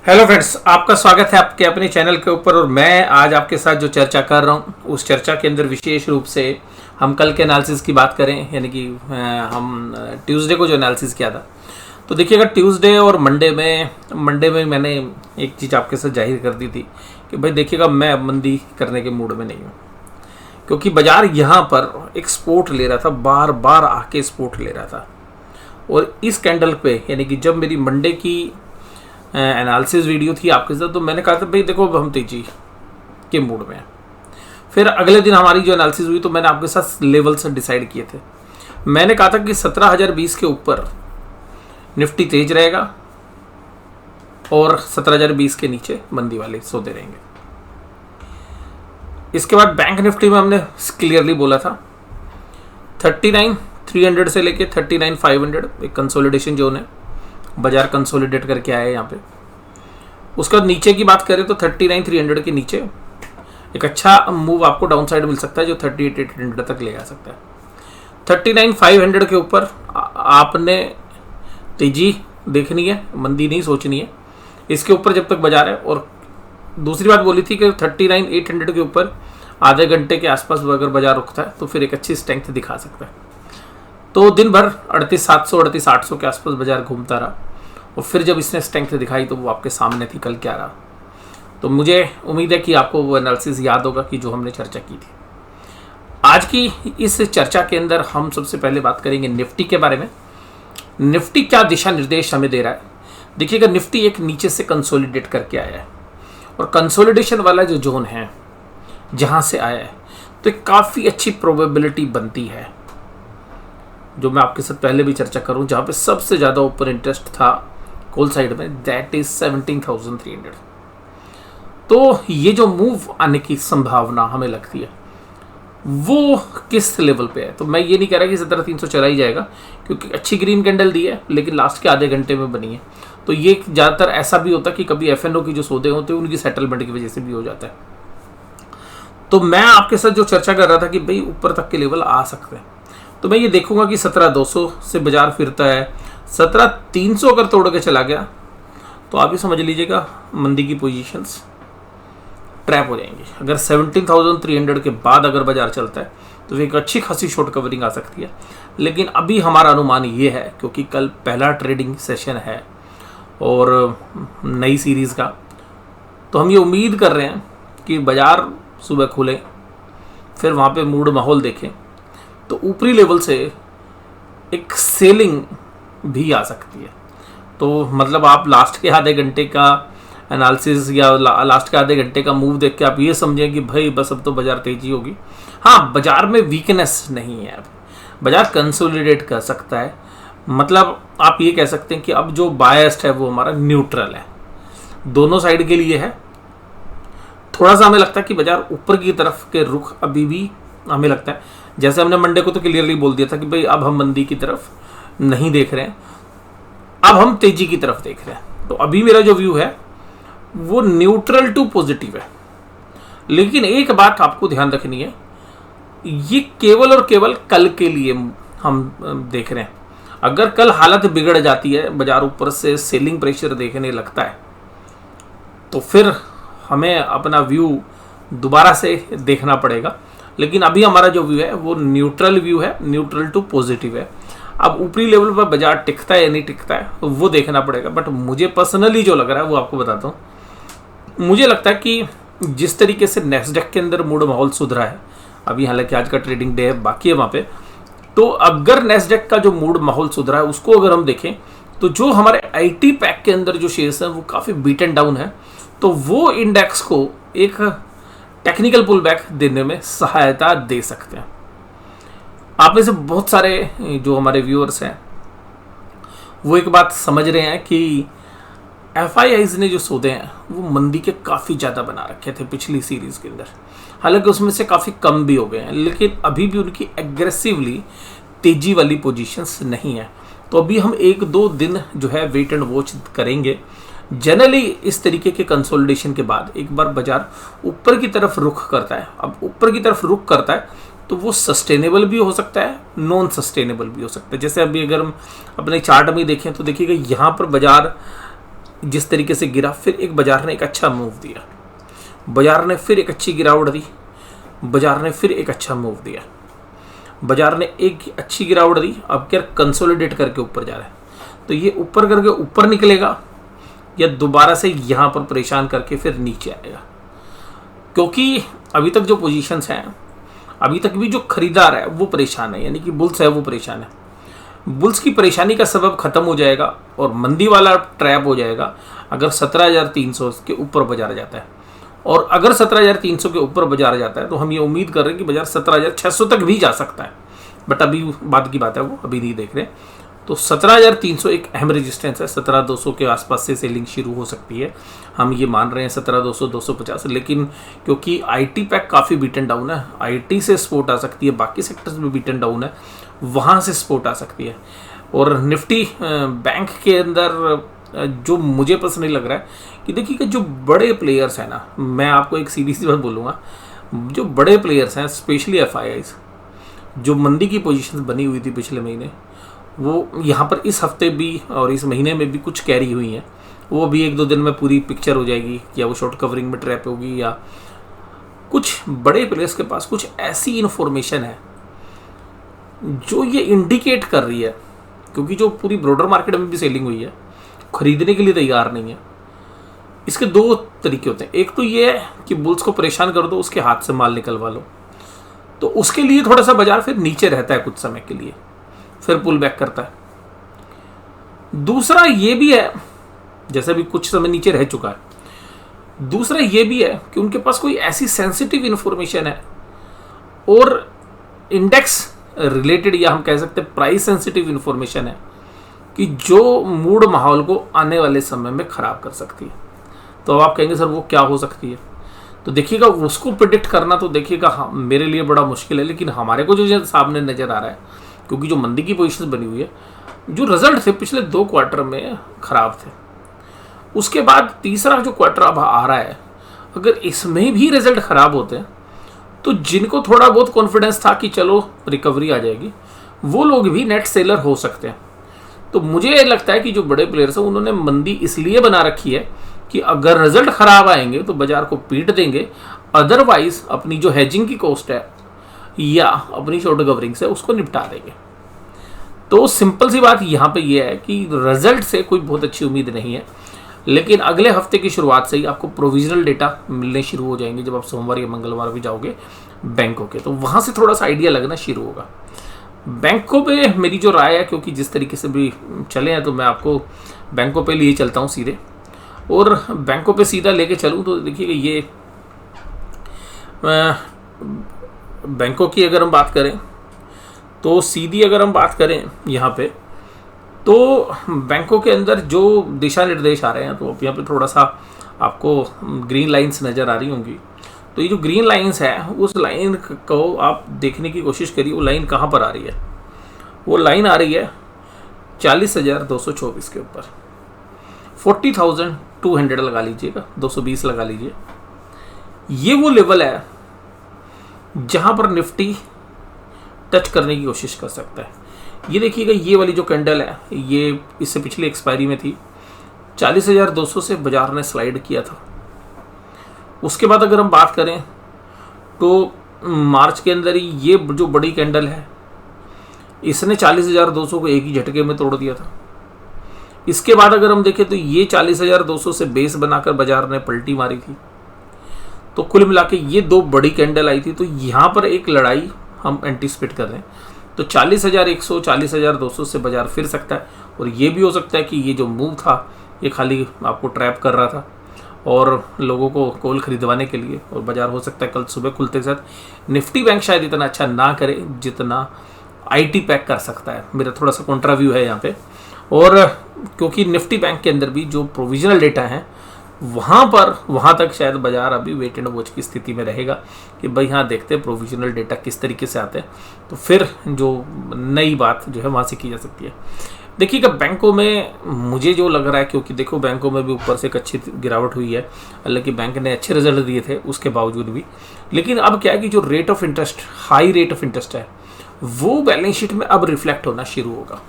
Hello friends, आपका स्वागत है आपके अपने चैनल के ऊपर। और मैं आज आपके साथ जो चर्चा कर रहा हूँ उस चर्चा के अंदर विशेष रूप से हम कल के एनालिसिस की बात करें, यानी कि हम ट्यूसडे को जो एनालिसिस किया था। तो देखिएगा, ट्यूसडे और मंडे में मैंने एक चीज़ आपके साथ जाहिर कर दी थी कि भाई देखिएगा, मैं अब मंदी करने के मूड में नहीं हूँ, क्योंकि बाजार यहाँ पर एक सपोर्ट ले रहा था, बार बार आके सपोर्ट ले रहा था। और इस कैंडल पे, यानी कि जब मेरी मंडे की एनालिसिस वीडियो थी आपके साथ, तो मैंने कहा था भाई देखो, अब हम तेजी के मूड में हैं। फिर अगले दिन हमारी जो एनालिसिस हुई तो मैंने आपके साथ लेवल से डिसाइड किए थे। मैंने कहा था कि 17,020 के ऊपर निफ्टी तेज रहेगा और 17,020 के नीचे मंदी वाले सौदे रहेंगे। इसके बाद बैंक निफ्टी में हमने क्लियरली बोला था 39,300 से लेके 39,500 एक कंसोलिडेशन जोन है, बाजार कंसोलिडेट करके आया है यहाँ पे। उसका नीचे की बात करें तो 39,300 के नीचे एक अच्छा मूव आपको डाउन साइड मिल सकता है, जो 38,800 तक ले जा सकता है। 39,500 के ऊपर आपने तेजी देखनी है, मंदी नहीं सोचनी है। इसके ऊपर जब तक बाजार है, और दूसरी बात बोली थी कि 39,800 के ऊपर आधे घंटे के आसपास अगर बाजार रुकता है तो फिर एक अच्छी स्ट्रेंथ दिखा सकता है। तो दिन भर 38,700 38,800 के आसपास बाजार घूमता रहा, और फिर जब इसने स्ट्रेंथ दिखाई तो वो आपके सामने थी कल क्या रहा। तो मुझे उम्मीद है कि आपको वो एनालिसिस याद होगा कि जो हमने चर्चा की थी। आज की इस चर्चा के अंदर हम सबसे पहले बात करेंगे निफ्टी के बारे में। निफ्टी क्या दिशा निर्देश हमें दे रहा है। देखिएगा, निफ्टी एक नीचे से कंसोलिडेट करके आया है, और कंसोलिडेशन वाला जो जोन है जहां से आया है, तो एक काफ़ी अच्छी प्रोबेबिलिटी बनती है, जो मैं आपके साथ पहले भी चर्चा करूं, जहां पे सबसे ज़्यादा ऊपर इंटरेस्ट था कॉल साइड में, दैट इज 17,300। तो ये जो मूव आने की संभावना हमें लगती है वो किस लेवल पे है। तो मैं ये नहीं कह रहा कि 17,300 चला ही जाएगा, क्योंकि अच्छी ग्रीन कैंडल दी है, लेकिन लास्ट के आधे घंटे में बनी है। तो ये ज़्यादातर ऐसा भी होता है कि कभी एफएनओ की जो सौदे होते हैं उनकी सेटलमेंट की वजह से भी हो जाता है। तो मैं आपके साथ जो चर्चा कर रहा था कि भाई ऊपर तक के लेवल आ सकते हैं, तो मैं ये देखूंगा कि 17,200 से बाजार फिरता है। 17,300 अगर तोड़ के चला गया तो आप ही समझ लीजिएगा मंदी की पोजीशंस ट्रैप हो जाएंगी। अगर 17,300 के बाद अगर बाजार चलता है तो एक अच्छी खासी शॉर्ट कवरिंग आ सकती है। लेकिन अभी हमारा अनुमान ये है, क्योंकि कल पहला ट्रेडिंग सेशन है और नई सीरीज़ का, तो हम ये उम्मीद कर रहे हैं कि बाजार सुबह खुले, फिर वहाँ पे मूड माहौल देखें तो ऊपरी लेवल से एक सेलिंग भी आ सकती है। तो मतलब आप लास्ट के आधे घंटे का एनालिसिस या लास्ट के आधे घंटे का मूव देख के आप ये समझें कि भाई बस अब तो बाजार तेजी होगी। हाँ, बाजार में वीकनेस नहीं है, अब बाजार कंसोलिडेट कर सकता है। मतलब आप ये कह सकते हैं कि अब जो बायस्ड है वो हमारा न्यूट्रल है, दोनों साइड के लिए है। थोड़ा सा हमें लगता है कि बाजार ऊपर की तरफ के रुख अभी भी हमें लगता है, जैसे हमने मंडे को तो क्लियरली बोल दिया था कि भाई अब हम मंदी की तरफ नहीं देख रहे हैं, अब हम तेजी की तरफ देख रहे हैं। तो अभी मेरा जो व्यू है वो न्यूट्रल टू पॉजिटिव है। लेकिन एक बात आपको ध्यान रखनी है, ये केवल और केवल कल के लिए हम देख रहे हैं। अगर कल हालत बिगड़ जाती है, बाजार ऊपर से सेलिंग प्रेशर देखने लगता है, तो फिर हमें अपना व्यू दोबारा से देखना पड़ेगा। लेकिन अभी हमारा जो व्यू है वो न्यूट्रल व्यू है, न्यूट्रल टू पॉजिटिव है। अब ऊपरी लेवल पर बाजार टिकता है या नहीं टिकता है वो देखना पड़ेगा। बट मुझे पर्सनली जो लग रहा है वो आपको बताता हूँ। मुझे लगता है कि जिस तरीके से नेस्डेक के अंदर मूड माहौल सुधरा है, अभी हालांकि आज का ट्रेडिंग डे है, बाकी है वहाँ पे, तो अगर नेस्डेक का जो मूड माहौल सुधरा है उसको अगर हम देखें तो जो हमारे IT पैक के अंदर जो शेयर्स हैं वो काफ़ी बीट एंड डाउन है, तो वो इंडेक्स को एक टेक्निकल पुल बैक देने में सहायता दे सकते हैं। आप में से बहुत सारे जो हमारे व्यूअर्स हैं वो एक बात समझ रहे हैं कि FIIs ने जो सौदे हैं वो मंदी के काफ़ी ज़्यादा बना रखे थे पिछली सीरीज़ के अंदर। हालांकि उसमें से काफ़ी कम भी हो गए हैं, लेकिन अभी भी उनकी एग्रेसिवली तेजी वाली पोजीशंस नहीं है। तो अभी हम 1-2 दिन जो है वेट एंड वॉच करेंगे। जनरली इस तरीके के कंसोलिडेशन के बाद एक बार बाजार ऊपर की तरफ रुख करता है। अब ऊपर की तरफ रुख करता है तो वो सस्टेनेबल भी हो सकता है, नॉन सस्टेनेबल भी हो सकता है। जैसे अभी अगर हम अपने चार्ट में देखें तो देखिएगा यहाँ पर बाजार जिस तरीके से गिरा, फिर एक बाजार ने एक अच्छा मूव दिया, बाजार ने फिर एक अच्छी गिरावट दी, बाजार ने फिर एक अच्छा मूव दिया, बाजार ने एक अच्छी गिरावट दी। अब क्या कंसोलिडेट करके ऊपर जा रहा है, तो ये ऊपर करके ऊपर निकलेगा या दोबारा से यहाँ पर परेशान करके फिर नीचे आएगा। क्योंकि अभी तक जो पोजीशंस हैं, अभी तक भी जो खरीदार है वो परेशान है, यानी कि बुल्स है वो परेशान है। बुल्स की परेशानी का सबब खत्म हो जाएगा और मंदी वाला ट्रैप हो जाएगा अगर 17,300 के ऊपर बाजार जाता है। और अगर 17,300 के ऊपर बाजार जाता है तो हम ये उम्मीद कर रहे हैं कि बाजार 17,600 तक भी जा सकता है, बट अभी बाद की बात है, वो अभी नहीं देख रहे। तो 17,300 एक अहम रेजिस्टेंस है, 17,200 के आसपास से सेलिंग शुरू हो सकती है, हम ये मान रहे हैं 17,200 250। लेकिन क्योंकि आईटी पैक काफ़ी बीटन डाउन है, आईटी से सपोर्ट आ सकती है, बाकी सेक्टर्स में बीटन डाउन है, वहाँ से सपोर्ट आ सकती है। और निफ्टी बैंक के अंदर जो मुझे पर्सनली लग रहा है कि देखिए कि जो बड़े प्लेयर्स हैं ना, मैं आपको एक सीधी सी बात बोलूँगा, जो बड़े प्लेयर्स हैं स्पेशली एफआईआईज, जो मंदी की पोजीशन बनी हुई थी पिछले महीने, वो यहाँ पर इस हफ्ते भी और इस महीने में भी कुछ कैरी हुई हैं। वो भी 1-2 दिन में पूरी पिक्चर हो जाएगी, या वो शॉर्ट कवरिंग में ट्रैप होगी, या कुछ बड़े प्लेयर्स के पास कुछ ऐसी इन्फॉर्मेशन है जो ये इंडिकेट कर रही है, क्योंकि जो पूरी ब्रॉडर मार्केट में भी सेलिंग हुई है, खरीदने के लिए तैयार नहीं है। इसके 2 तरीके होते हैं, एक तो ये है कि बुल्स को परेशान कर दो, उसके हाथ से माल निकलवा लो, तो उसके लिए थोड़ा सा बाजार फिर नीचे रहता है कुछ समय के लिए, फिर पुल बैक करता है। दूसरा ये भी है, जैसे भी कुछ समय नीचे रह चुका है, दूसरा ये भी है कि उनके पास कोई ऐसी सेंसिटिव इंफॉर्मेशन है और इंडेक्स रिलेटेड, या हम कह सकते हैं प्राइस सेंसिटिव इंफॉर्मेशन है, कि जो मूड माहौल को आने वाले समय में खराब कर सकती है। तो अब आप कहेंगे सर वो क्या हो सकती है, तो देखिएगा उसको प्रिडिक्ट करना तो देखिएगा हाँ मेरे लिए बड़ा मुश्किल है, लेकिन हमारे को जो सामने नज़र आ रहा है, क्योंकि जो मंदी की पोजीशन बनी हुई है, जो रिजल्ट थे पिछले 2 क्वार्टर में ख़राब थे, उसके बाद तीसरा जो क्वार्टर अब आ रहा है, अगर इसमें भी रिजल्ट ख़राब होते हैं तो जिनको थोड़ा बहुत कॉन्फिडेंस था कि चलो रिकवरी आ जाएगी, वो लोग भी नेट सेलर हो सकते हैं। तो मुझे लगता है कि जो बड़े प्लेयर्स हैं उन्होंने मंदी इसलिए बना रखी है कि अगर रिजल्ट ख़राब आएंगे तो बाजार को पीट देंगे, अदरवाइज अपनी जो हेजिंग की कॉस्ट है या अपनी शॉर्ट कवरिंग से उसको निपटा देंगे। तो सिंपल सी बात यहाँ पे ये है कि रिजल्ट से कोई बहुत अच्छी उम्मीद नहीं है, लेकिन अगले हफ्ते की शुरुआत से ही आपको प्रोविजनल डेटा मिलने शुरू हो जाएंगे। जब आप सोमवार या मंगलवार भी जाओगे बैंकों के, तो वहाँ से थोड़ा सा आइडिया लगना शुरू होगा। बैंकों पे मेरी जो राय है, क्योंकि जिस तरीके से भी चले हैं, तो मैं आपको बैंकों पे लिए चलता हूँ सीधे, और बैंकों पे सीधा लेके चलूँ तो देखिए ये बैंकों की अगर हम बात करें तो सीधी अगर हम बात करें यहाँ पे, तो बैंकों के अंदर जो दिशा निर्देश आ रहे हैं, तो यहाँ पे थोड़ा सा आपको ग्रीन लाइंस नज़र आ रही होंगी। तो ये जो ग्रीन लाइंस है, उस लाइन को आप देखने की कोशिश करिए, वो लाइन कहाँ पर आ रही है। वो लाइन आ रही है 40,224 के ऊपर, 40,200 लगा लीजिएगा, 220 लगा लीजिए। ये वो लेवल है जहाँ पर निफ्टी टच करने की कोशिश कर सकता है। ये देखिएगा, ये वाली जो कैंडल है, ये इससे पिछली एक्सपायरी में थी, 40,200 से बाजार ने स्लाइड किया था। उसके बाद अगर हम बात करें तो मार्च के अंदर ही ये जो बड़ी कैंडल है, इसने 40,200 को एक ही झटके में तोड़ दिया था। इसके बाद अगर हम देखें तो ये 40,200 से बेस बनाकर बाजार ने पलटी मारी थी। तो कुल मिला के ये 2 बड़ी कैंडल आई थी। तो यहाँ पर एक लड़ाई हम एंटिसिपेट कर रहे हैं। तो 40,100 40,200 से बाजार फिर सकता है, और ये भी हो सकता है कि ये जो मूव था ये खाली आपको ट्रैप कर रहा था और लोगों को कॉल खरीदवाने के लिए, और बाजार हो सकता है कल सुबह खुलते साथ निफ्टी बैंक शायद इतना अच्छा ना करे जितना आईटी पैक कर सकता है। मेरा थोड़ा सा कॉन्ट्रा व्यू है यहाँ पे। और क्योंकि निफ्टी बैंक के अंदर भी जो प्रोविजनल डेटा है, वहाँ तक शायद बाजार अभी वेट एंड वॉच की स्थिति में रहेगा कि भाई हाँ देखते हैं प्रोविजनल डेटा किस तरीके से आते हैं, तो फिर जो नई बात जो है वहाँ से की जा सकती है। देखिएगा बैंकों में मुझे जो लग रहा है, क्योंकि देखो बैंकों में भी ऊपर से एक अच्छी गिरावट हुई है, हालांकि बैंक ने अच्छे रिजल्ट दिए थे उसके बावजूद भी, लेकिन अब क्या है कि जो rate of interest, high rate of interest है, वो बैलेंस शीट में अब रिफ्लेक्ट होना शुरू होगा।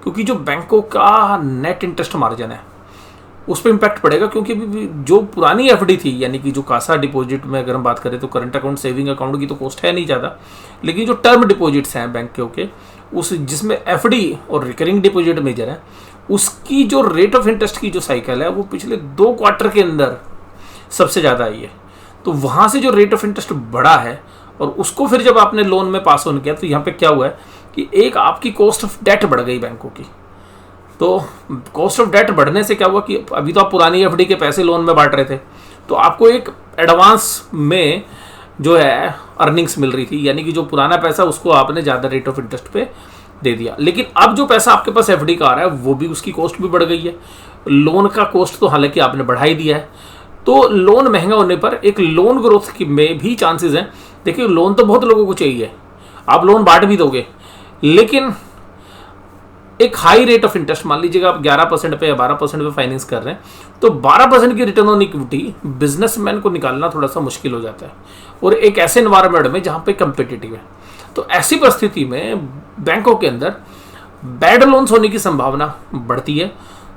क्योंकि जो बैंकों का नेट इंटरेस्ट मार्जिन है उस पर इम्पैक्ट पड़ेगा, क्योंकि अभी जो पुरानी एफडी थी, यानी कि जो कासा डिपॉजिट में अगर हम बात करें तो करंट अकाउंट सेविंग अकाउंट की तो कॉस्ट है नहीं ज़्यादा, लेकिन जो टर्म डिपॉजिट्स हैं बैंक के उस जिसमें एफडी और रिकरिंग डिपॉजिट मेजर है, उसकी जो रेट ऑफ इंटरेस्ट की जो साइकिल है वो पिछले 2 क्वार्टर के अंदर सबसे ज़्यादा आई है। तो वहाँ से जो रेट ऑफ इंटरेस्ट बढ़ा है और उसको फिर जब आपने लोन में पास ऑन किया तो यहाँ पे क्या हुआ है कि एक आपकी कॉस्ट ऑफ डेट बढ़ गई बैंकों की। तो कॉस्ट ऑफ डेट बढ़ने से क्या हुआ कि अभी तो आप पुरानी एफडी के पैसे लोन में बांट रहे थे, तो आपको एक एडवांस में जो है अर्निंग्स मिल रही थी, यानी कि जो पुराना पैसा उसको आपने ज़्यादा रेट ऑफ इंटरेस्ट पे दे दिया। लेकिन अब जो पैसा आपके पास एफडी का आ रहा है वो भी, उसकी कॉस्ट भी बढ़ गई है। लोन का कॉस्ट तो हालांकि आपने बढ़ा ही दिया है। तो लोन महंगा होने पर एक लोन ग्रोथ की में भी चांसेस हैं। देखिए, लोन तो बहुत लोगों को चाहिए, आप लोन बांट भी दोगे, लेकिन एक हाई रेट ऑफ इंटरेस्ट, मान लीजिएगा आप 11% पे या 12% पे फाइनेंस कर रहे हैं, तो 12% की रिटर्न ऑन इक्विटी बिजनेसमैन को निकालना थोड़ा सा मुश्किल हो जाता है, और एक ऐसे एनवायरनमेंट में जहाँ पे कंपिटिटिव है। तो ऐसी परिस्थिति में बैंकों के अंदर बैड लोन्स होने की संभावना बढ़ती है।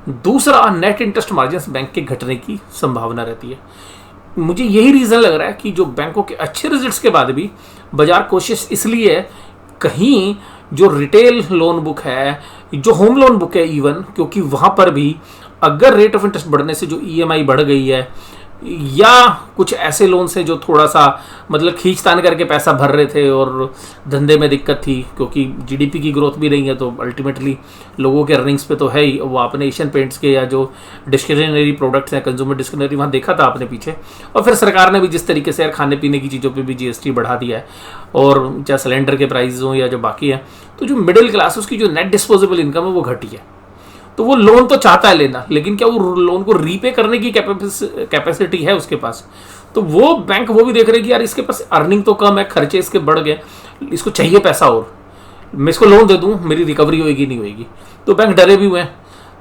दूसरा, नेट इंटरेस्ट मार्जिन बैंक के घटने की संभावना रहती है। मुझे यही रीज़न लग रहा है कि जो बैंकों के अच्छे रिजल्ट्स के बाद भी बाजार कोशिश इसलिए है, कहीं जो रिटेल लोन बुक है, जो होम लोन बुक है इवन, क्योंकि वहाँ पर भी अगर रेट ऑफ इंटरेस्ट बढ़ने से जो ईएमआई बढ़ गई है, या कुछ ऐसे लोन से जो थोड़ा सा मतलब खींचतान करके पैसा भर रहे थे और धंधे में दिक्कत थी, क्योंकि जीडीपी की ग्रोथ भी नहीं है, तो अल्टीमेटली लोगों के अर्निंग्स पे तो है ही। वो आपने एशियन पेंट्स के या जो डिस्क्रिशनरी प्रोडक्ट्स हैं, कंज्यूमर डिस्क्रिशनरी, वहाँ देखा था आपने पीछे। और फिर सरकार ने भी जिस तरीके से यार खाने पीने की चीज़ों पर भी जीएसटी बढ़ा दिया है, और चाहे सिलेंडर के प्राइस हों या जो बाकी है, तो जो मिडिल क्लास उसकी जो नेट डिस्पोजेबल इनकम है वो घटी है। तो वो लोन तो चाहता है लेना, लेकिन क्या वो लोन को रीपे करने की कैपेसिटी है उसके पास? तो वो बैंक वो भी देख रहे कि यार इसके पास अर्निंग तो कम है, खर्चे इसके बढ़ गए, इसको चाहिए पैसा और मैं इसको लोन दे दूं, मेरी रिकवरी होएगी नहीं होएगी। तो बैंक डरे भी हुए हैं।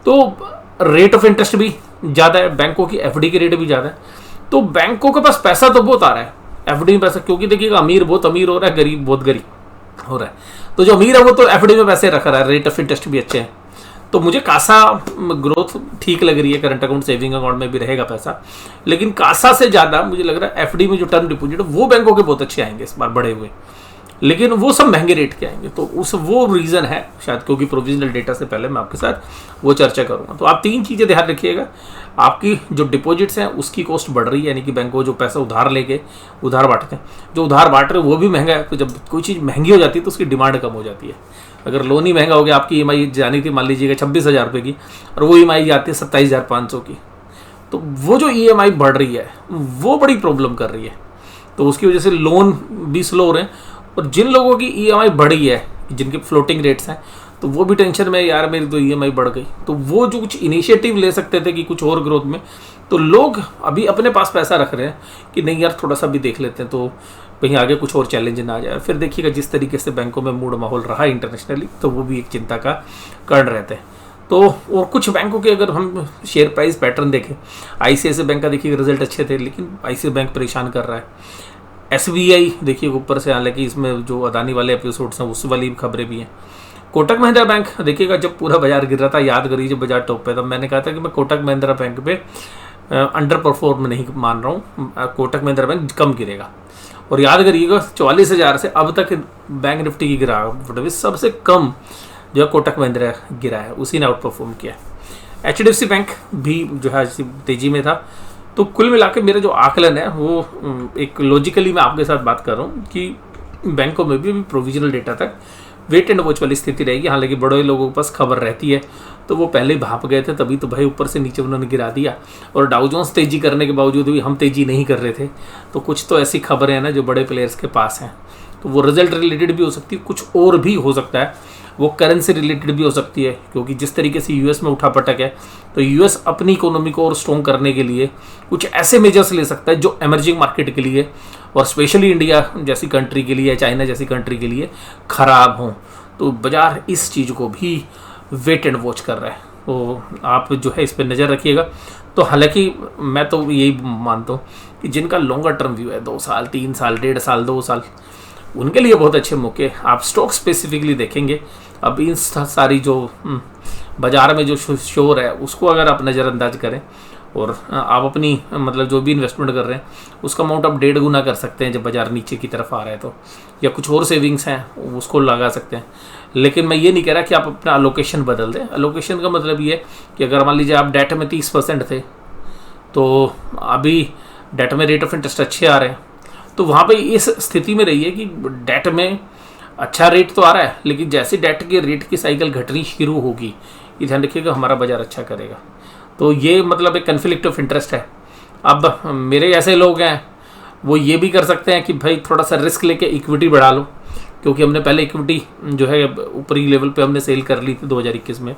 तो रेट ऑफ इंटरेस्ट भी ज़्यादा है, बैंकों की एफडी की रेट भी ज़्यादा है। तो बैंकों के पास पैसा तो बहुत आ रहा है, एफडी में पैसा, क्योंकि देखिएगा अमीर बहुत अमीर हो रहा है, गरीब बहुत गरीब हो रहा है। तो जो अमीर है वो तो एफडी में पैसे रख रहा है, रेट ऑफ इंटरेस्ट भी अच्छे हैं। तो मुझे कासा ग्रोथ ठीक लग रही है, करंट अकाउंट सेविंग अकाउंट में भी रहेगा पैसा, लेकिन कासा से ज़्यादा मुझे लग रहा है एफडी में जो टर्म डिपॉजिट है वो बैंकों के बहुत अच्छे आएंगे इस बार बढ़े हुए, लेकिन वो सब महंगे रेट के आएंगे। तो उस वो रीज़न है शायद, क्योंकि प्रोविजनल डेटा से पहले मैं आपके साथ वो चर्चा करूँगा। तो आप 3 चीज़ें ध्यान रखिएगा, आपकी जो डिपॉजिट्स हैं उसकी कॉस्ट बढ़ रही है, यानी कि बैंकों जो पैसा उधार लेके उधार बांटते हैं, जो उधार बांट रहे हैं वो भी महंगा है। तो जब कोई चीज़ महंगी हो जाती है तो उसकी डिमांड कम हो जाती है। अगर लोन ही महंगा हो गया, आपकी ईएमआई जानी थी मान लीजिएगा 26,000 रुपये की, और वो ईएमआई जाती है 27,500 की, तो वो जो ईएमआई बढ़ रही है वो बड़ी प्रॉब्लम कर रही है। तो उसकी वजह से लोन भी स्लो हो रहे हैं, और जिन लोगों की ईएमआई बढ़ी है, जिनके फ्लोटिंग रेट्स हैं, तो वो भी टेंशन में, यार मेरी तो ईएमआई बढ़ गई। तो वो जो कुछ इनिशिएटिव ले सकते थे कि कुछ और ग्रोथ में, तो लोग अभी अपने पास पैसा रख रहे हैं कि नहीं यार थोड़ा सा भी देख लेते हैं, तो कहीं आगे कुछ और चैलेंज ना आ जाए। फिर देखिएगा जिस तरीके से बैंकों में मूड माहौल रहा इंटरनेशनली, तो वो भी एक चिंता का कारण रहते हैं। तो और कुछ बैंकों के अगर हम शेयर प्राइस पैटर्न देखें, आईसीआईसीआई बैंक का देखिए रिजल्ट अच्छे थे, लेकिन आईसीआईसीआई बैंक परेशान कर रहा है। एसबीआई देखिए ऊपर से, हालांकि इसमें जो अदानी वाले एपिसोड्स हैं उस वाली खबरें भी हैं। कोटक महिंद्रा बैंक देखिएगा, जब पूरा बाजार गिर रहा था, याद करिए जब बाजार टॉप पे था, मैंने कहा था कि मैं कोटक महिंद्रा बैंक पे अंडर परफॉर्म नहीं मान रहा हूँ, कोटक महिंद्रा बैंक कम गिरेगा। और याद करिएगा 44,000 से अब तक बैंक निफ्टी की गिरावट सबसे कम जो है कोटक महिंद्रा गिरा है, उसी ने आउट परफॉर्म किया है। एचडीएफसी बैंक भी जो है तेजी में था। तो कुल मिला के मेरा जो आकलन है वो एक लॉजिकली मैं आपके साथ बात कर रहा हूँ कि बैंकों में भी प्रोविजनल डेटा तक वेट एंड वॉच वाली स्थिति रहेगी। हालांकि बड़े लोगों के पास खबर रहती है, तो वो पहले ही भाप गए थे, तभी तो भाई ऊपर से नीचे उन्होंने गिरा दिया। और डाउ जोन्स तेजी करने के बावजूद भी हम तेजी नहीं कर रहे थे। तो कुछ तो ऐसी खबरें हैं ना जो बड़े प्लेयर्स के पास हैं, तो वो रिजल्ट रिलेटेड भी हो सकती है, कुछ और भी हो सकता है, वो करेंसी रिलेटेड भी हो सकती है। क्योंकि जिस तरीके से यूएस में उठापटक है, तो यूएस अपनी इकोनॉमी को और स्ट्रॉन्ग करने के लिए कुछ ऐसे मेजर्स ले सकता है जो एमर्जिंग मार्केट के लिए और स्पेशली इंडिया जैसी कंट्री के लिए, चाइना जैसी कंट्री के लिए खराब हों। तो बाजार इस चीज़ को भी वेट एंड वॉच कर रहा है, तो आप जो है इस पर नज़र रखिएगा। तो हालांकि मैं तो यही मानता हूँ कि जिनका लॉन्गर टर्म व्यू है, 2 साल 3 साल 1.5 साल 2 साल, उनके लिए बहुत अच्छे मौके आप स्टॉक स्पेसिफिकली देखेंगे। अब इन सारी जो बाजार में जो शोर है उसको अगर आप नज़रअंदाज करें और आप अपनी मतलब जो भी इन्वेस्टमेंट कर रहे हैं उसका अमाउंट आप 1.5 गुना कर सकते हैं जब बाजार नीचे की तरफ आ रहा है तो, या कुछ और सेविंग्स हैं उसको लगा सकते हैं। लेकिन मैं ये नहीं कह रहा कि आप अपना अलोकेशन बदल दें। अलोकेशन का मतलब ये कि अगर मान लीजिए आप डेट में 30% थे तो अभी डेट में रेट ऑफ इंटरेस्ट अच्छे आ रहे हैं, तो वहाँ पे इस स्थिति में रहिए कि डेट में अच्छा रेट तो आ रहा है, लेकिन जैसे डेट के रेट की साइकिल घटनी शुरू होगी, ये ध्यान रखिएगा, हमारा बाजार अच्छा करेगा। तो ये मतलब एक कन्फ्लिक्ट ऑफ इंटरेस्ट है। अब मेरे ऐसे लोग हैं वो ये भी कर सकते हैं कि भाई थोड़ा सा रिस्क लेके इक्विटी बढ़ा लो, क्योंकि हमने पहले इक्विटी जो है ऊपरी लेवल पे हमने सेल कर ली थी 2021 में,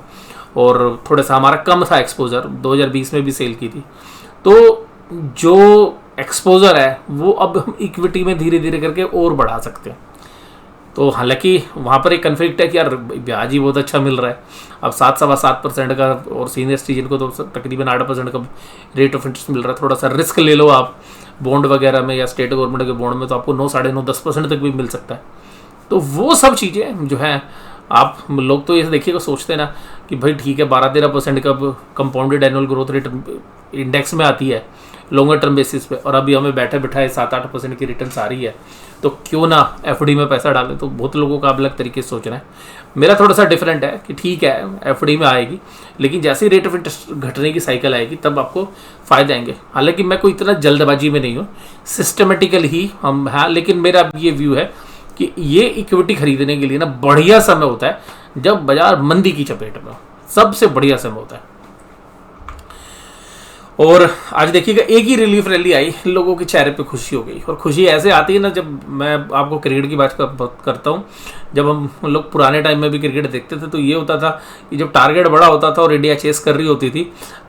और थोड़ा सा हमारा कम था एक्सपोजर, 2020 में भी सेल की थी। तो जो एक्सपोजर है वो अब हम इक्विटी में धीरे धीरे करके और बढ़ा सकते हैं। तो हालांकि वहाँ पर एक कन्फ्लिक्ट है कि यार ब्याज ही बहुत अच्छा मिल रहा है, अब 7-7.25% का, और सीनियर सिटीजन को तो तकरीबन 8% का रेट ऑफ इंटरेस्ट मिल रहा है। थोड़ा सा रिस्क ले लो आप बॉन्ड वगैरह में या स्टेट गवर्नमेंट के बॉन्ड में, तो आपको 9, 9.5, 10% तक भी मिल सकता है। तो वो सब चीज़ें जो हैं, आप लोग तो ये देखिएगा सोचते हैं ना कि भाई ठीक है 12-13% का compounded annual growth rate index में आती है लॉन्गर टर्म बेसिस पे, और अभी हमें बैठे बैठाए 7-8% की रिटर्न्स आ रही है, तो क्यों ना एफडी में पैसा डालें। तो बहुत लोगों का अलग तरीके से सोच रहे हैं। मेरा थोड़ा सा डिफरेंट है कि ठीक है एफडी में आएगी, लेकिन जैसे ही रेट ऑफ इंटरेस्ट घटने की साइकिल आएगी तब आपको फ़ायदे आएंगे। हालांकि मैं कोई इतना जल्दबाजी में नहीं हूँ, सिस्टमेटिकल ही हम हैं, लेकिन मेरा ये व्यू है कि ये इक्विटी खरीदने के लिए ना बढ़िया समय होता है जब बाजार मंदी की चपेट में हो, सबसे बढ़िया समय होता है। और आज देखिएगा एक ही रिलीफ रैली आई, लोगों के चेहरे पे खुशी हो गई। और खुशी ऐसे आती है ना, जब मैं आपको क्रिकेट की बात करता हूँ, जब हम लोग पुराने टाइम में भी क्रिकेट देखते थे तो ये होता था कि जब टारगेट बड़ा होता था और इंडिया चेस कर रही होती थी,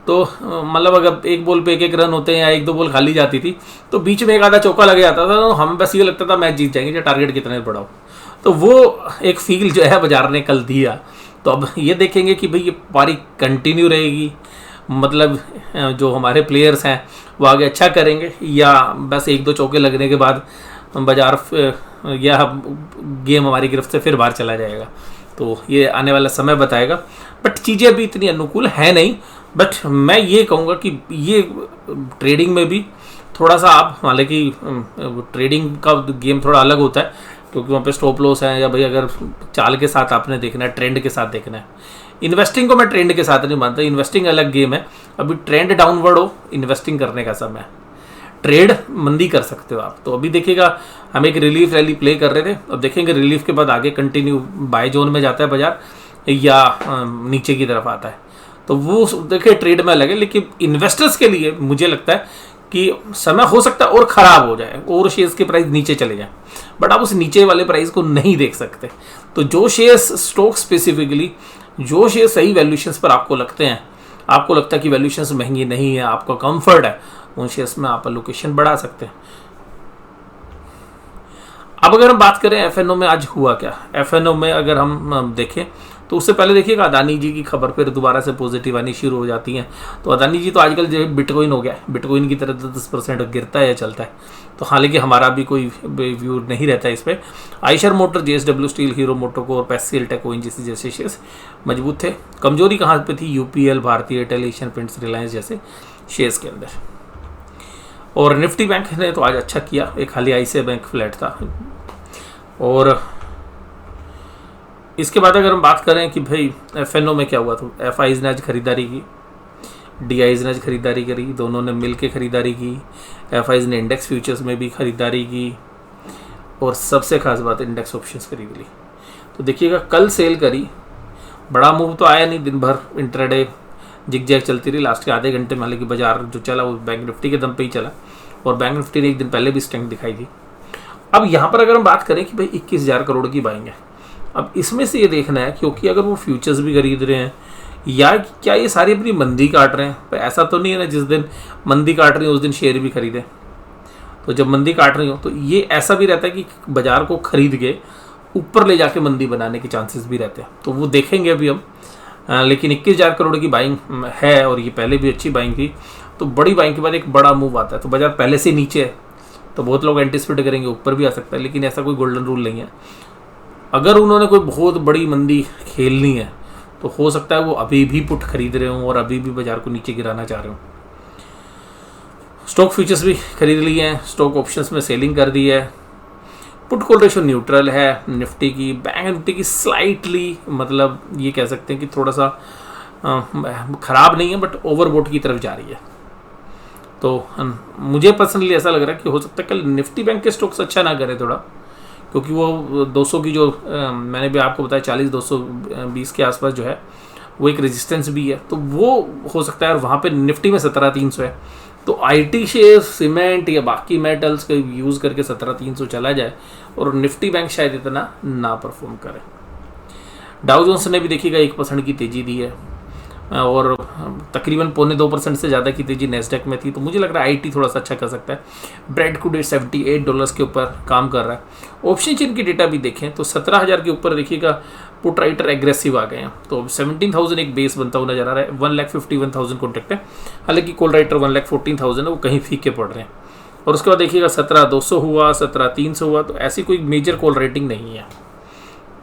तो मतलब अगर एक बॉल पे 1-1 रन होते हैं या 1-2 बॉल खाली जाती थी, तो बीच में एक आधा चौका लग जाता था, तो हमें बस ये लगता था मैच जीत जाएंगे, जो टारगेट कितना बड़ा हो। तो वो एक फील जो है बाजार ने कल दिया। तो अब ये देखेंगे कि भाई ये पारी कंटिन्यू रहेगी, मतलब जो हमारे प्लेयर्स हैं वो आगे अच्छा करेंगे, या बस 1-2 चौके लगने के बाद बाजार या गेम हमारी गिरफ्त से फिर बाहर चला जाएगा। तो ये आने वाला समय बताएगा। बट चीज़ें अभी इतनी अनुकूल है नहीं। बट मैं ये कहूँगा कि ये ट्रेडिंग में भी थोड़ा सा आप, हालांकि ट्रेडिंग का गेम थोड़ा अलग होता है क्योंकि वहाँ पे स्टॉप लॉस है, या भाई अगर चाल के साथ आपने देखना है, ट्रेंड के साथ देखना है। इन्वेस्टिंग को मैं ट्रेंड के साथ नहीं मानता, इन्वेस्टिंग अलग गेम है। अभी ट्रेंड डाउनवर्ड हो, इन्वेस्टिंग करने का समय है। ट्रेड मंदी कर सकते हो आप। तो अभी देखिएगा हम एक रिलीफ रैली प्ले कर रहे थे, अब देखेंगे रिलीफ के बाद आगे कंटिन्यू बाय जोन में जाता है बाजार या नीचे की तरफ आता है। तो वो देखिए ट्रेड में अलग है, लेकिन इन्वेस्टर्स के लिए मुझे लगता है कि समय हो सकता है और ख़राब हो जाए और शेयर्स के प्राइस नीचे चले जाए, बट आप उस नीचे वाले प्राइस को नहीं देख सकते। तो जो शेयर्स स्टॉक स्पेसिफिकली जो शेयर सही वैल्यूशंस पर आपको लगते हैं, आपको लगता है कि वैल्यूशंस महंगी नहीं है, आपका कंफर्ट है, उन शेयर्स में आप लोकेशन बढ़ा सकते हैं। अब अगर हम बात करें एफएनओ में आज हुआ क्या, एफएनओ में अगर हम देखें तो उससे पहले देखिएगा अदानी जी की खबर फिर दोबारा से पॉजिटिव आनी शुरू हो जाती हैं। तो अदानी जी तो आजकल जो बिटकॉइन हो गया है, बिटकॉइन की तरह 10% गिरता है या चलता है। तो हालांकि हमारा भी कोई व्यू नहीं रहता है इस पर। Eicher motor, JSW steel, hero मोटोको और पेस्सिल टेक ओएनजीसी जैसे शेयर्स मजबूत थे। कमजोरी कहाँ पे थी? यूपीएल, भारतीय एयरटेल, एशियन पेंट्स, रिलायंस जैसे शेयर्स के अंदर। और निफ्टी बैंक ने तो आज अच्छा किया, एक खाली आईसीआई बैंक फ्लैट था। और इसके बाद अगर हम बात करें कि भाई एफएनओ में क्या हुआ, तो एफआईज ने आज खरीदारी की, डीआईज ने आज खरीदारी करी, दोनों ने मिल के खरीदारी की। एफआईज ने इंडेक्स फ्यूचर्स में भी खरीदारी की, और सबसे खास बात इंडेक्स ऑप्शंस खरीद ली। तो देखिएगा कल सेल करी, बड़ा मूव तो आया नहीं, दिन भर इंट्राडे जिग जैग चलती रही। लास्ट के आधे घंटे में हालांकि बाजार जो चला वो बैंक निफ्टी के दम पे ही चला, और बैंक निफ्टी ने एक दिन पहले भी स्ट्रेंथ दिखाई थी। अब यहाँ पर अगर हम बात करें कि भाई 21,000 करोड़ की बाइंग है, अब इसमें से ये देखना है क्योंकि अगर वो फ्यूचर्स भी खरीद रहे हैं या क्या ये सारी अपनी मंदी काट रहे हैं। तो ऐसा तो नहीं है ना जिस दिन मंदी काट रही है उस दिन शेयर भी खरीदें। तो जब मंदी काट रही हो तो ये ऐसा भी रहता है कि बाजार को खरीद के ऊपर ले जाके मंदी बनाने के चांसेस भी रहते हैं। तो वो देखेंगे अभी हम। लेकिन 21,000 करोड़ की बाइंग है और ये पहले भी अच्छी बाइंग थी। तो बड़ी बाइंग के बाद एक बड़ा मूव आता है, तो बाजार पहले से नीचे है तो बहुत लोग एंटिसिपेट करेंगे ऊपर भी आ सकता है, लेकिन ऐसा कोई गोल्डन रूल नहीं है। अगर उन्होंने कोई बहुत बड़ी मंदी खेलनी है तो हो सकता है वो अभी भी पुट खरीद रहे हों और अभी भी बाजार को नीचे गिराना चाह रहे हों। स्टॉक फ्यूचर्स भी खरीद लिए हैं, स्टॉक ऑप्शंस में सेलिंग कर दी है। पुट कॉल रेशो न्यूट्रल है निफ्टी की, बैंक निफ्टी की स्लाइटली मतलब ये कह सकते हैं कि थोड़ा सा ख़राब नहीं है बट ओवरबोट की तरफ जा रही है। तो मुझे पर्सनली ऐसा लग रहा है कि हो सकता है कल निफ्टी बैंक के स्टॉक्स अच्छा ना करे थोड़ा, क्योंकि वो 200 की जो मैंने भी आपको बताया 40-220 के आसपास जो है वो एक रेजिस्टेंस भी है, तो वो हो सकता है। और वहाँ पे निफ्टी में 17,300 है, तो आईटी शेयर, सीमेंट या बाकी मेटल्स का यूज़ करके 17,300 चला जाए और निफ्टी बैंक शायद इतना ना परफॉर्म करे। डाउ जोन्स ने भी देखिएगा 1% की तेज़ी दी है और तकरीबन 0.25% से ज़्यादा की तेज़ी नेस्डेक में थी, तो मुझे लग रहा है आईटी थोड़ा सा अच्छा कर सकता है। ब्रेड क्रूड $78 के ऊपर काम कर रहा है। ऑप्शन चेन की डेटा भी देखें तो 17,000 के ऊपर देखिएगा पुट राइटर एग्रेसिव आ गए हैं, तो 17,000 एक बेस बनता हुआ नजर आ रहा है। 1,51,000 कॉन्ट्रैक्ट है, हालांकि कॉल राइटर 1,14,000 है, वो कहीं फीके पड़ रहे हैं। और उसके बाद देखिएगा 17,200 हुआ, 17,300 हुआ, तो ऐसी कोई मेजर कॉल राइटिंग नहीं है।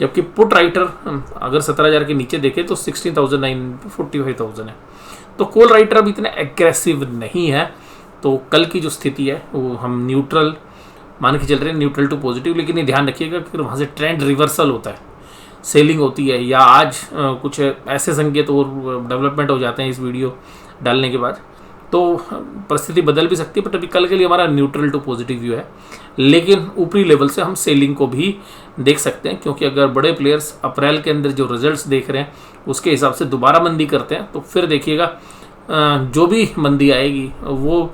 जबकि पुट राइटर अगर 17,000 के नीचे देखें तो 16,945,000 है, तो कॉल राइटर अब इतना एग्रेसिव नहीं है। तो कल की जो स्थिति है वो हम न्यूट्रल मान के चल रहे हैं, न्यूट्रल टू पॉजिटिव। लेकिन ये ध्यान रखिएगा कि वहाँ से ट्रेंड रिवर्सल होता है, सेलिंग होती है, या आज कुछ ऐसे संकेत और डेवलपमेंट हो जाते हैं इस वीडियो डालने के बाद, तो परिस्थिति बदल भी सकती है। बट अभी कल के लिए हमारा न्यूट्रल टू पॉजिटिव व्यू है, लेकिन ऊपरी लेवल से हम सेलिंग को भी देख सकते हैं, क्योंकि अगर बड़े प्लेयर्स अप्रैल के अंदर जो रिजल्ट्स देख रहे हैं उसके हिसाब से दोबारा मंदी करते हैं, तो फिर देखिएगा जो भी मंदी आएगी वो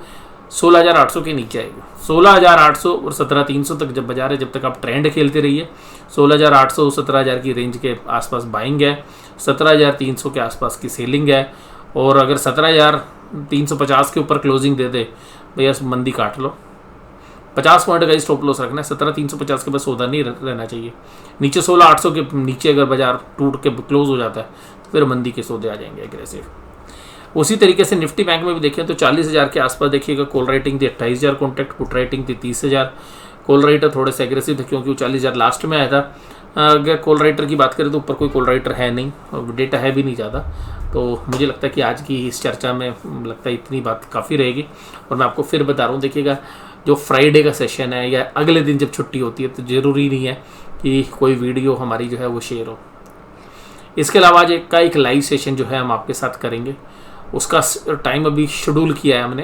16,800 के नीचे आएगी। 16,800 और 17,300 तक जब बाजार है, जब तक आप ट्रेंड खेलते रहिए, 16,800 17,000 की रेंज के आसपास बाइंग है, 17,300 के आसपास की सेलिंग है। और अगर 17,350 के ऊपर क्लोजिंग दे दे भैया मंदी काट लो। 50 पॉइंट का स्टॉप लॉस रखना है, 17,350 के पास सौदा नहीं रहना चाहिए। नीचे 16,800 के नीचे अगर बाजार टूट के क्लोज हो जाता है तो फिर मंदी के सौदे आ जाएंगे एग्रेसिव। उसी तरीके से निफ्टी बैंक में भी देखें तो 40,000 के आसपास देखिएगा कॉल राइटिंग थी 28,000 कॉन्ट्रैक्ट, पुट राइटिंग थी 30,000। कॉल राइटर थोड़े से एग्रेसिव थे क्योंकि वो 40,000 लास्ट में आया था। अगर कॉल राइटर की बात करें तो ऊपर कोई कॉल राइटर है नहीं और डेटा है भी नहीं ज़्यादा, तो मुझे लगता है कि आज की इस चर्चा में लगता है इतनी बात काफ़ी रहेगी। और मैं आपको फिर बता रहा हूँ, देखिएगा जो फ्राइडे का सेशन है या अगले दिन जब छुट्टी होती है तो ज़रूरी नहीं है कि कोई वीडियो हमारी जो है वो शेयर हो। इसके अलावा आज एक लाइव सेशन जो है हम आपके साथ करेंगे, उसका टाइम अभी शेड्यूल किया है हमने,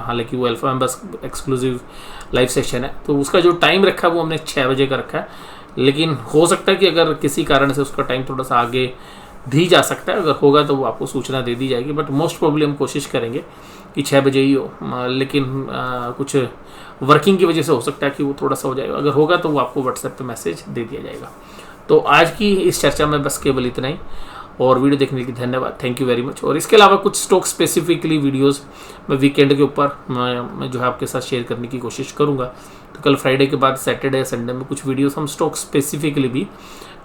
हालांकि वो alpha members exclusive live session है, तो उसका जो टाइम रखा है वो हमने 6 बजे का रखा है। लेकिन हो सकता है कि अगर किसी कारण से उसका टाइम थोड़ा सा आगे भी जा सकता है, अगर होगा तो वो आपको सूचना दे दी जाएगी। बट मोस्ट प्रोबेबली हम कोशिश करेंगे कि 6 बजे ही हो, लेकिन कुछ वर्किंग की वजह से हो सकता है कि वो थोड़ा सा हो जाएगा। अगर होगा तो वो आपको व्हाट्सएप पे मैसेज दे दिया जाएगा। तो आज की इस चर्चा में बस केवल इतना ही, और वीडियो देखने के लिए धन्यवाद, थैंक यू वेरी मच। और इसके अलावा कुछ स्टॉक स्पेसिफिकली वीडियोस मैं वीकेंड के ऊपर मैं जो है आपके साथ शेयर करने की कोशिश करूंगा। तो कल फ्राइडे के बाद सैटरडे संडे में कुछ वीडियोस हम स्टॉक स्पेसिफिकली भी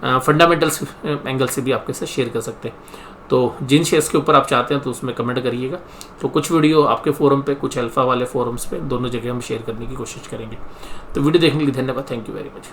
फंडामेंटल्स एंगल से भी आपके साथ शेयर कर सकते हैं। तो जिन शेयर्स के ऊपर आप चाहते हैं तो उसमें कमेंट करिएगा, तो कुछ वीडियो आपके फोरम पे, कुछ अल्फा वाले फोरम्स पे, दोनों जगह हम शेयर करने की कोशिश करेंगे। तो वीडियो देखने के लिए धन्यवाद, थैंक यू वेरी मच।